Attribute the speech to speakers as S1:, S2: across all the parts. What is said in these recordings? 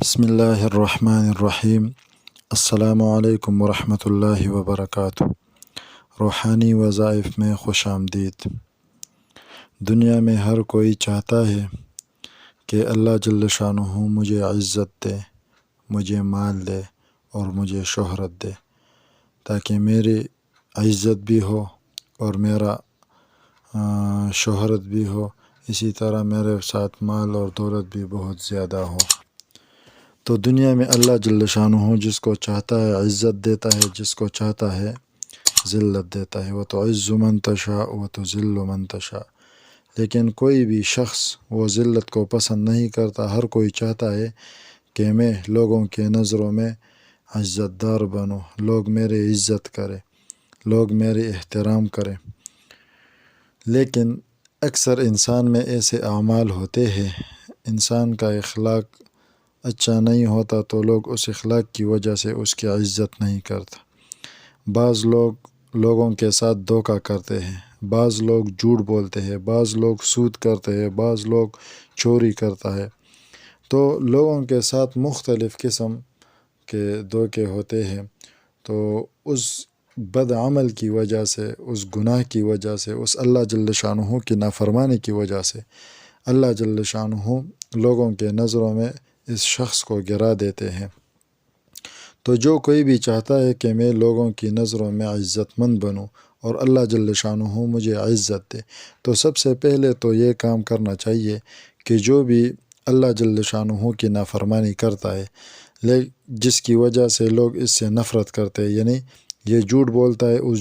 S1: بسم اللہ الرحمن الرحیم۔ السلام علیکم ورحمۃ اللہ وبرکاتہ۔ روحانی وظائف میں خوش آمدید۔ دنیا میں ہر کوئی چاہتا ہے کہ اللہ جل شانہ مجھے عزت دے، مجھے مال دے اور مجھے شہرت دے، تاکہ میری عزت بھی ہو اور میرا شہرت بھی ہو، اسی طرح میرے ساتھ مال اور دولت بھی بہت زیادہ ہو۔ تو دنیا میں اللہ جل شانہ جس کو چاہتا ہے عزت دیتا ہے، جس کو چاہتا ہے ذلت دیتا ہے۔ وَتُعِزُّ مَن تَشَاءُ وَتُذِلُّ مَن تَشَاءُ۔ لیکن کوئی بھی شخص وہ ذلت کو پسند نہیں کرتا۔ ہر کوئی چاہتا ہے کہ میں لوگوں کے نظروں میں عزت دار بنوں، لوگ میری عزت کرے، لوگ میرے احترام کریں۔ لیکن اکثر انسان میں ایسے اعمال ہوتے ہیں، انسان کا اخلاق اچھا نہیں ہوتا تو لوگ اس اخلاق کی وجہ سے اس کی عزت نہیں کرتا۔ بعض لوگ لوگوں کے ساتھ دھوکہ کرتے ہیں، بعض لوگ جھوٹ بولتے ہیں، بعض لوگ سود کرتے ہیں، بعض لوگ چوری کرتا ہے۔ تو لوگوں کے ساتھ مختلف قسم کے دھوکے ہوتے ہیں۔ تو اس بد عمل کی وجہ سے، اس گناہ کی وجہ سے، اس اللہ جل شانہ کی نافرمانی کی وجہ سے اللہ جل شانہ لوگوں کے نظروں میں اس شخص کو گرا دیتے ہیں۔ تو جو کوئی بھی چاہتا ہے کہ میں لوگوں کی نظروں میں عزت مند بنوں اور اللہ جل شانہ مجھے عزت دے، تو سب سے پہلے تو یہ کام کرنا چاہیے کہ جو بھی اللہ جل شانہ کی نافرمانی کرتا ہے، جس کی وجہ سے لوگ اس سے نفرت کرتے ہیں، یعنی یہ جھوٹ بولتا ہے، اس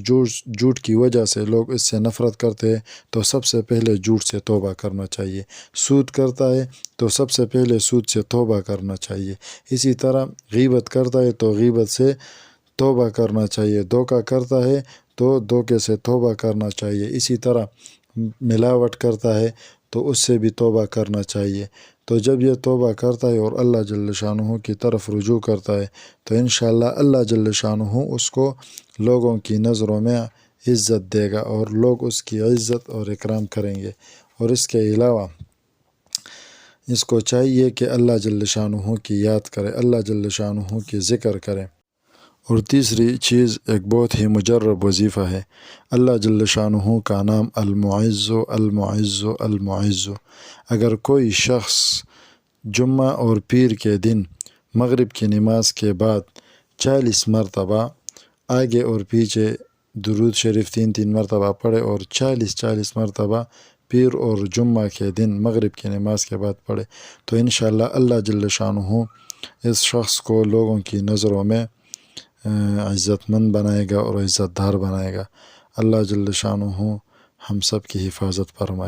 S1: جھوٹ کی وجہ سے لوگ اس سے نفرت کرتے ہیں، تو سب سے پہلے جھوٹ سے توبہ کرنا چاہیے۔ سود کرتا ہے تو سب سے پہلے سود سے توبہ کرنا چاہیے۔ اسی طرح غیبت کرتا ہے تو غیبت سے توبہ کرنا چاہیے۔ دھوکہ کرتا ہے تو دھوکے سے توبہ کرنا چاہیے۔ اسی طرح ملاوٹ کرتا ہے تو اس سے بھی توبہ کرنا چاہیے۔ تو جب یہ توبہ کرتا ہے اور اللہ جل شانہ کی طرف رجوع کرتا ہے تو انشاءاللہ اللہ جل شانہ اس کو لوگوں کی نظروں میں عزت دے گا اور لوگ اس کی عزت اور اکرام کریں گے۔ اور اس کے علاوہ اس کو چاہیے کہ اللہ جل شانہ کی یاد کرے، اللہ جل شانہ کی ذکر کرے۔ اور تیسری چیز ایک بہت ہی مجرب وظیفہ ہے۔ اللہ جل شانہ کا نام المعز المعز المعز۔ اگر کوئی شخص جمعہ اور پیر کے دن مغرب کی نماز کے بعد 40 مرتبہ آگے اور پیچھے درود شریف 3 مرتبہ پڑھے اور 40 مرتبہ پیر اور جمعہ کے دن مغرب کی نماز کے بعد پڑھے، تو انشاءاللہ اللہ جل شانہ اس شخص کو لوگوں کی نظروں میں عزت مند بنائے گا اور عزت دار بنائے گا۔ اللہ جل شانہ ہم سب کی حفاظت فرمائے۔